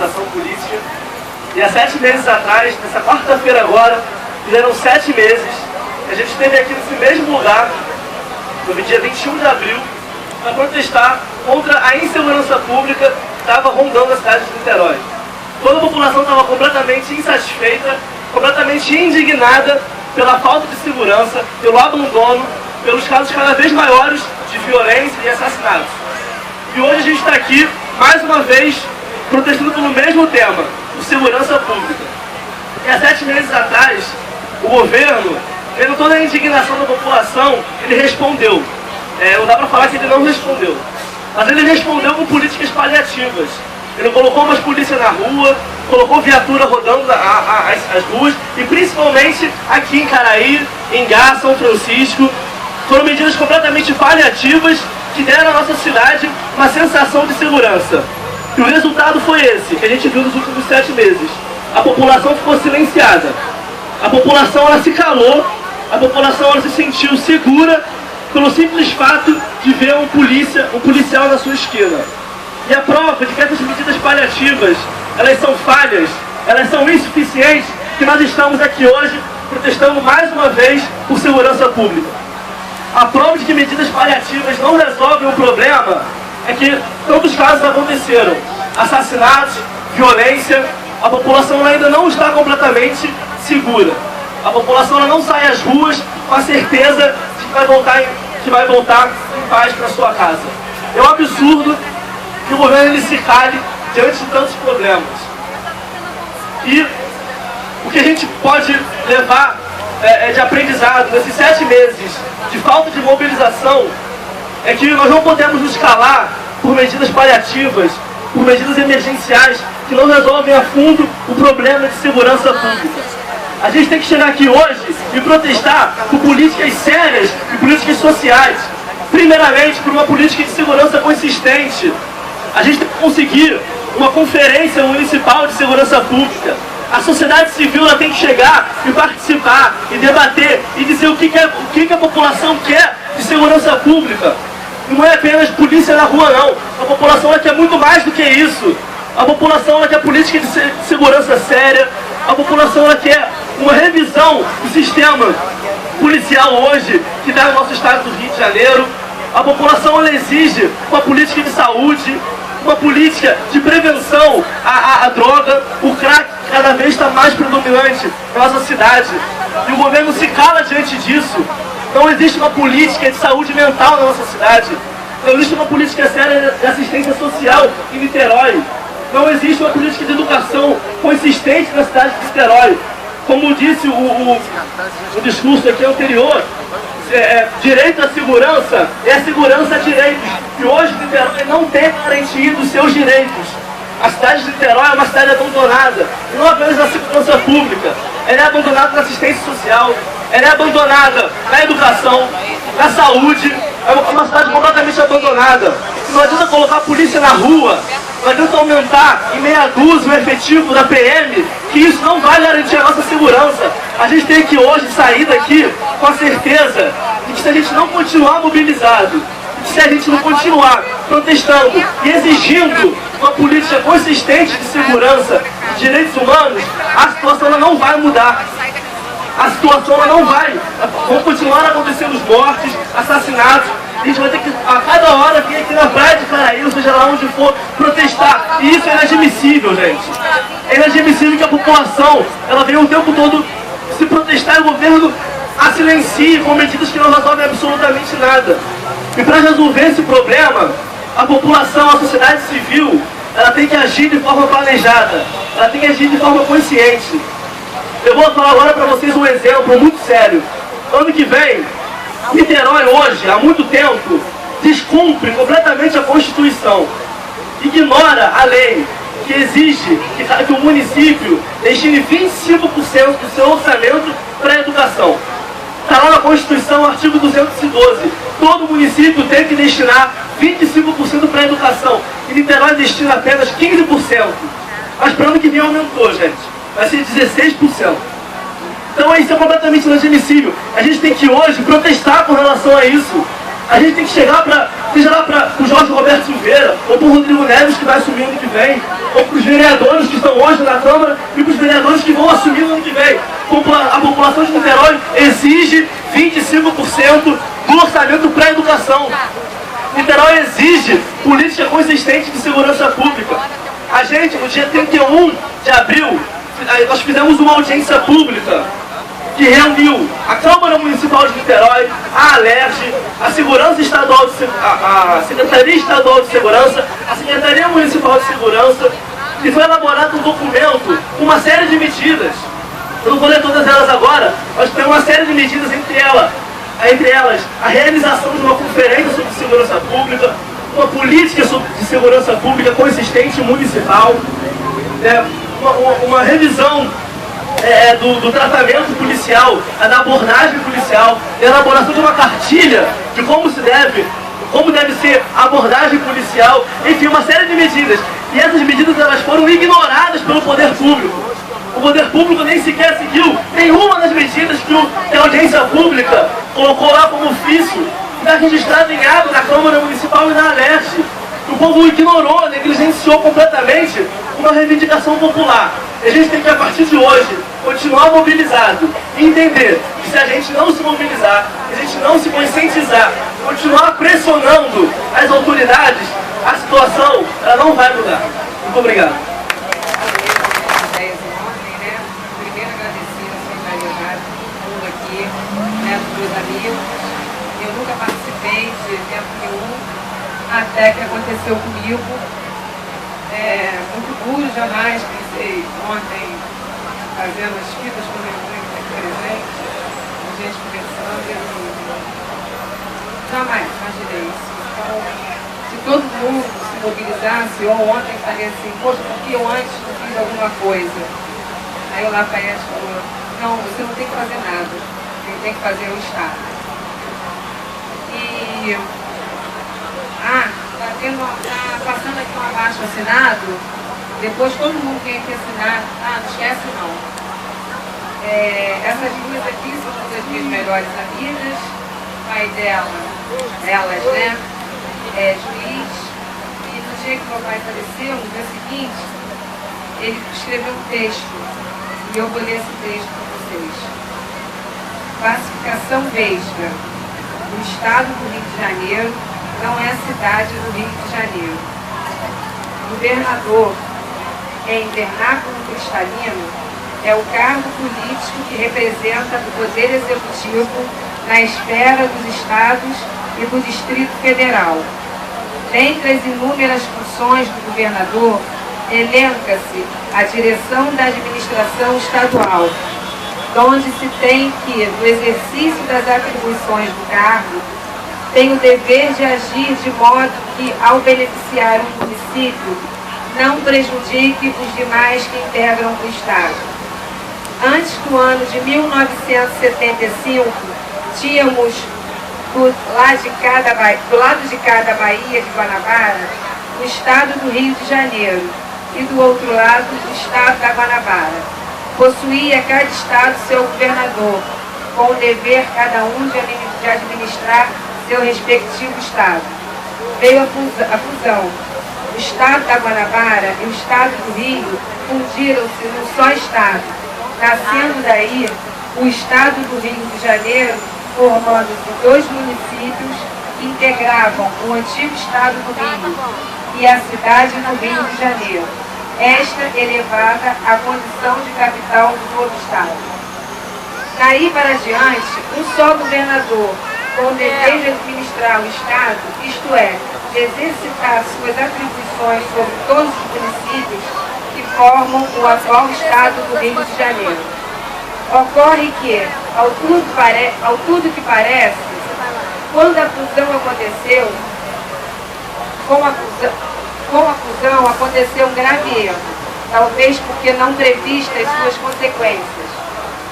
mobilização política. E há 7 meses atrás, nessa quarta-feira agora, fizeram 7 meses, que a gente esteve aqui nesse mesmo lugar, no dia 21 de abril, para protestar contra a insegurança pública que estava rondando a cidade de Niterói. Toda a população estava completamente insatisfeita, completamente indignada pela falta de segurança, pelo abandono, pelos casos cada vez maiores de violência e assassinatos. E hoje a gente está aqui, mais uma vez, protestando pelo mesmo tema, por segurança pública. E há 7 meses atrás, o governo, vendo toda a indignação da população, ele respondeu. Não dá para falar que ele não respondeu, mas ele respondeu com políticas paliativas. Ele colocou umas polícias na rua, colocou viatura rodando as ruas, e principalmente aqui em Caraí, em Gá, São Francisco, foram medidas completamente paliativas que deram à nossa cidade uma sensação de segurança. E o resultado foi esse, que a gente viu nos últimos 7 meses. A população ficou silenciada, a população ela se calou, a população ela se sentiu segura pelo simples fato de ver um policial na sua esquina. E a prova de que essas medidas paliativas, elas são falhas, elas são insuficientes, que nós estamos aqui hoje protestando mais uma vez por segurança pública. A prova de que medidas paliativas não resolvem o problema é que tantos casos aconteceram, assassinatos, violência, a população ainda não está completamente segura. A população não sai às ruas com a certeza de que vai voltar em paz para sua casa. É um absurdo que o governo ele se cale diante de tantos problemas. E o que a gente pode levar de aprendizado nesses 7 meses de falta de mobilização é que nós não podemos nos calar por medidas paliativas, por medidas emergenciais que não resolvem a fundo o problema de segurança pública. A gente tem que chegar aqui hoje e protestar por políticas sérias e políticas sociais. Primeiramente, por uma política de segurança consistente. A gente tem que conseguir uma conferência municipal de segurança pública. A sociedade civil ela tem que chegar e participar, e debater, e dizer o que a população quer de segurança pública. Não é apenas polícia na rua, não. A população ela quer muito mais do que isso. A população ela quer política de segurança séria. A população ela quer uma revisão do sistema policial hoje, que dá no nosso estado do Rio de Janeiro. A população ela exige uma política de saúde, uma política de prevenção à droga. O crack cada vez está mais predominante na nossa cidade. E o governo se cala diante disso. Não existe uma política de saúde mental na nossa cidade. Não existe uma política séria de assistência social em Niterói. Não existe uma política de educação consistente na cidade de Niterói. Como disse o discurso aqui anterior, direito à segurança é segurança a direitos. E hoje Niterói não tem garantia dos seus direitos. A cidade de Niterói é uma cidade abandonada, não apenas na segurança pública, ela é abandonada na assistência social, ela é abandonada na educação, na saúde, é uma cidade completamente abandonada. Não adianta colocar a polícia na rua, não adianta aumentar em meia dúzia o efetivo da PM, que isso não vai garantir a nossa segurança. A gente tem que hoje sair daqui com a certeza de que se a gente não continuar mobilizado, se a gente não continuar protestando e exigindo uma política consistente de segurança de direitos humanos, a situação ela não vai mudar. A situação ela não vai. Vão continuar acontecendo mortes, assassinatos. A gente vai ter que, a cada hora, vir aqui na praia de Caraí, ou seja lá onde for, protestar. E isso é inadmissível, gente. É inadmissível que a população ela venha o tempo todo se protestar e o governo a silencie com medidas que não resolvem absolutamente nada. E para resolver esse problema, a população, a sociedade civil, ela tem que agir de forma planejada, ela tem que agir de forma consciente. Eu vou falar agora para vocês um exemplo muito sério. Ano que vem, Niterói hoje, há muito tempo, descumpre completamente a Constituição. Ignora a lei que exige que o município destine 25% do seu orçamento para a educação. Está lá na Constituição, o artigo 212. Todo município tem que destinar 25% para a educação. E Niterói destina apenas 15%. Mas para o ano que vem aumentou, gente. Vai ser 16%. Então isso é completamente inadmissível. A gente tem que hoje protestar com relação a isso. A gente tem que chegar para, seja lá para o Jorge Roberto Silveira, ou para o Rodrigo Neves, que vai assumir ano que vem, ou para os vereadores que estão hoje na Câmara e para os vereadores que vão assumir no ano que vem. A população de Niterói exige 25% do orçamento para a educação. Niterói exige política consistente de segurança pública. A gente, no dia 31 de abril, nós fizemos uma audiência pública que reuniu a Câmara Municipal de Niterói, a Alerj, a Segurança Estadual a Secretaria Estadual de Segurança, a Secretaria Municipal de Segurança, e foi elaborado um documento com uma série de medidas. Eu não vou ler todas elas agora, mas tem uma série de medidas, entre elas a realização de uma conferência sobre segurança pública, uma política de segurança pública consistente municipal, uma revisão do tratamento policial, da abordagem policial, da elaboração de uma cartilha de como deve ser a abordagem policial, enfim, uma série de medidas. E essas medidas elas foram ignoradas pelo poder público. O poder público nem sequer seguiu nenhuma das medidas que a audiência pública colocou lá como ofício, está registrado em ata na Câmara Municipal e na Alerj. O povo ignorou, negligenciou completamente uma reivindicação popular. E a gente tem que, a partir de hoje, continuar mobilizado e entender que se a gente não se mobilizar, se a gente não se conscientizar, continuar pressionando as autoridades, a situação ela não vai mudar. Muito obrigado. Primeiro agradecer a solidariedade de todo mundo aqui, dos meus amigos. Eu nunca participei de evento nenhum, até que aconteceu comigo. Muito duro, jamais pensei ontem, fazendo as fitas com minha mãe presente, a gente conversando, jamais imaginei isso. Então, se todo mundo se mobilizasse, ou ontem faria assim, poxa, por que eu antes não fiz alguma coisa? Aí o Lafayette falou, não, você não tem que fazer nada, quem tem que fazer é o Estado. E tá passando aqui um abaixo assinado, depois todo mundo vem aqui assinar, não esquece não. Essas duas aqui são as minhas melhores amigas, o pai delas, né, é juiz, e no dia que meu pai faleceu, no dia seguinte, ele escreveu um texto, e eu vou ler esse texto para vocês. Classificação Vesga. O Estado do Rio de Janeiro não é a cidade do Rio de Janeiro. Governador, em vernáculo cristalino, é o cargo político que representa o Poder Executivo na esfera dos Estados e do Distrito Federal. Dentre as inúmeras funções do governador, elenca-se a direção da administração estadual, onde se tem que, no exercício das atribuições do cargo, tem o dever de agir de modo que, ao beneficiar um município, não prejudique os demais que integram o Estado. Antes do ano de 1975, tínhamos do lado de cada Baía de Guanabara, o Estado do Rio de Janeiro, e do outro lado, o Estado da Guanabara. Possuía cada Estado seu governador, com o dever cada um de administrar seu respectivo Estado. Veio a fusão. O Estado da Guanabara e o Estado do Rio fundiram-se num só Estado, nascendo daí o Estado do Rio de Janeiro, formando-se dois municípios que integravam o antigo Estado do Rio e a cidade do Rio de Janeiro, esta elevada à condição de capital do novo Estado. Daí para diante, um só governador, com o dever de administrar o Estado, isto é, de exercitar suas atribuições sobre todos os municípios que formam o atual Estado do Rio de Janeiro. Ocorre que, ao tudo que parece, quando a fusão aconteceu, com a fusão aconteceu um grave erro, talvez porque não previstas suas consequências.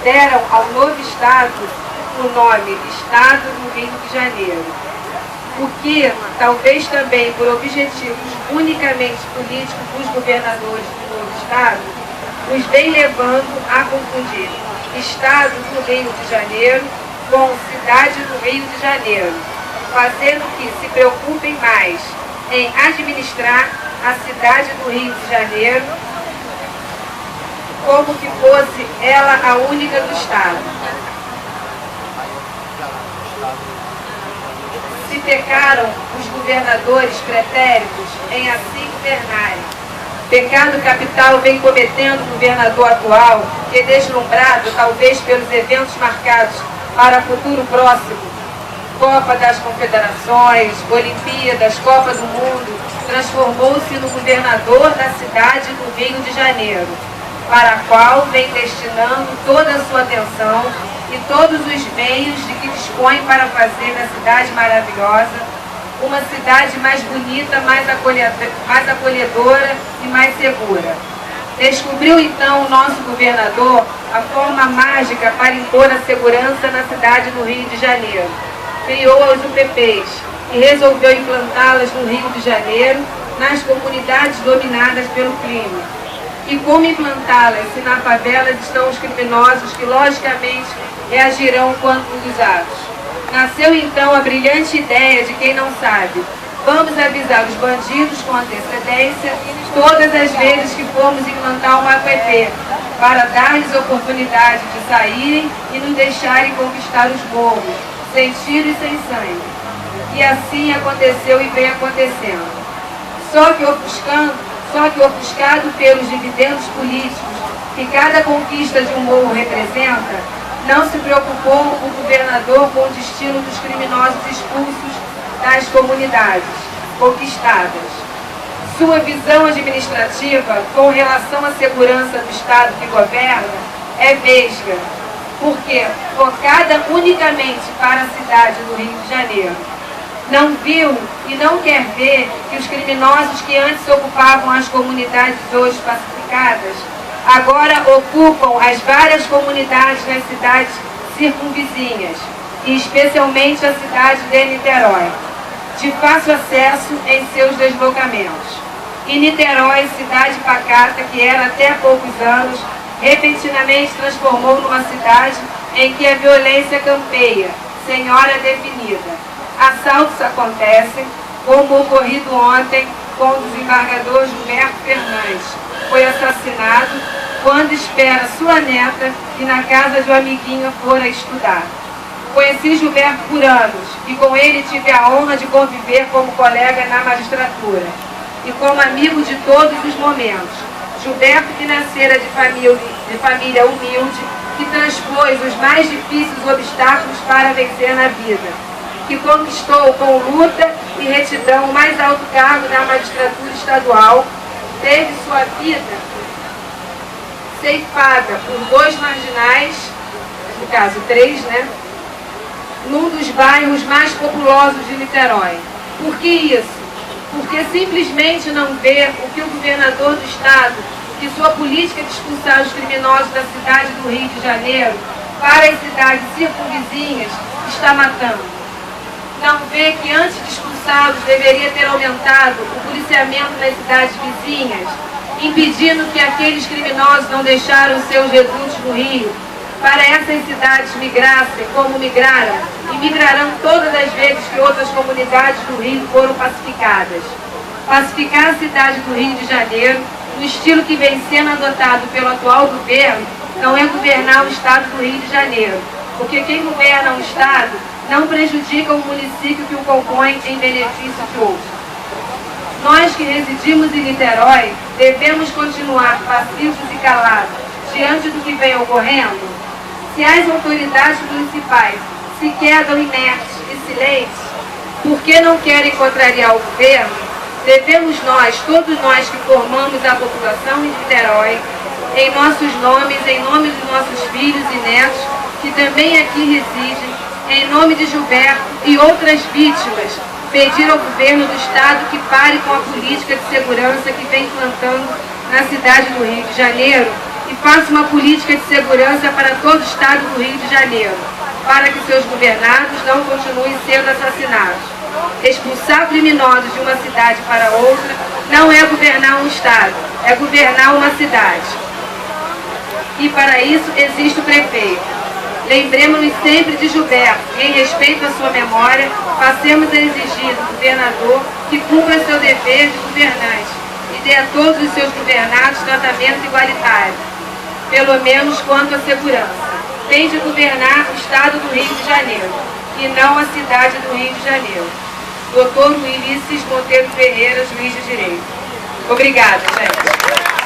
Deram ao novo Estado o nome Estado do Rio de Janeiro, o que, talvez também por objetivos unicamente políticos dos governadores do novo Estado, nos vem levando a confundir Estado do Rio de Janeiro com Cidade do Rio de Janeiro, fazendo que se preocupem mais em administrar a cidade do Rio de Janeiro como que fosse ela a única do Estado. Se pecaram os governadores pretéritos em assim governarem. Pecado capital vem cometendo o governador atual, que deslumbrado talvez pelos eventos marcados para futuro próximo, Copa das Confederações, Olimpíadas, Copa do Mundo, transformou-se no governador da cidade do Rio de Janeiro, para a qual vem destinando toda a sua atenção e todos os meios de que dispõe para fazer da cidade maravilhosa uma cidade mais bonita, mais acolhedora e mais segura. Descobriu então o nosso governador a forma mágica para impor a segurança na cidade do Rio de Janeiro. Criou as UPPs e resolveu implantá-las no Rio de Janeiro, nas comunidades dominadas pelo crime. E como implantá-las se na favela estão os criminosos que logicamente reagirão quando usados? Nasceu então a brilhante ideia de quem não sabe. Vamos avisar os bandidos com antecedência todas as vezes que formos implantar uma APP, para dar-lhes oportunidade de saírem e nos deixarem conquistar os morros, sem tiro e sem sangue. E assim aconteceu e vem acontecendo. Só que ofuscado pelos dividendos políticos que cada conquista de um morro representa, não se preocupou o governador com o destino dos criminosos expulsos das comunidades conquistadas. Sua visão administrativa com relação à segurança do Estado que governa é vesga, porque focada unicamente para a cidade do Rio de Janeiro. Não viu e não quer ver que os criminosos que antes ocupavam as comunidades hoje pacificadas agora ocupam as várias comunidades nas cidades circunvizinhas, e especialmente a cidade de Niterói, de fácil acesso em seus deslocamentos. E Niterói, cidade pacata que era até há poucos anos, repentinamente transformou numa cidade em que a violência campeia, sem hora definida. Assaltos acontecem, como ocorrido ontem com o desembargador Gilberto Fernandes. Foi assassinado quando espera sua neta e na casa de um amiguinho fora estudar. Conheci Gilberto por anos e com ele tive a honra de conviver como colega na magistratura e como amigo de todos os momentos. Gilberto que nascera de família humilde, que transpôs os mais difíceis obstáculos para vencer na vida, que conquistou com luta e retidão o mais alto cargo da magistratura estadual, teve sua vida ceifada por dois marginais, no caso 3, num dos bairros mais populosos de Niterói. Por que isso? Porque simplesmente não vê o que o governador do estado, que sua política de expulsar os criminosos da cidade do Rio de Janeiro para as cidades circunvizinhas está matando. Não vê que antes de expulsá-los deveria ter aumentado o policiamento nas cidades vizinhas, impedindo que aqueles criminosos não deixaram seus redutos no Rio, para essas cidades migrassem como migraram, e migrarão todas as vezes que outras comunidades do Rio foram pacificadas. Pacificar a cidade do Rio de Janeiro, no estilo que vem sendo adotado pelo atual governo, não é governar o estado do Rio de Janeiro, porque quem governa um estado não prejudica o município que o compõe em benefício de outros. Nós que residimos em Niterói devemos continuar pacíficos e calados diante do que vem ocorrendo? Se as autoridades municipais se quedam inertes e silentes, porque não querem contrariar o governo, devemos nós, todos nós que formamos a população em Niterói, em nossos nomes, em nome dos nossos filhos e netos, que também aqui residem, em nome de Gilberto e outras vítimas, pedir ao governo do estado que pare com a política de segurança que vem implantando na cidade do Rio de Janeiro e faça uma política de segurança para todo o estado do Rio de Janeiro, para que seus governados não continuem sendo assassinados. Expulsar criminosos de uma cidade para outra não é governar um estado, é governar uma cidade. E para isso existe o prefeito. Lembremos-nos sempre de Gilberto e, em respeito à sua memória, passemos a exigir do governador que cumpra seu dever de governante e dê a todos os seus governados tratamento igualitário, pelo menos quanto à segurança. Tem de governar o Estado do Rio de Janeiro e não a cidade do Rio de Janeiro. Dr. Ulisses Monteiro Ferreira, juiz de Direito. Obrigada, gente.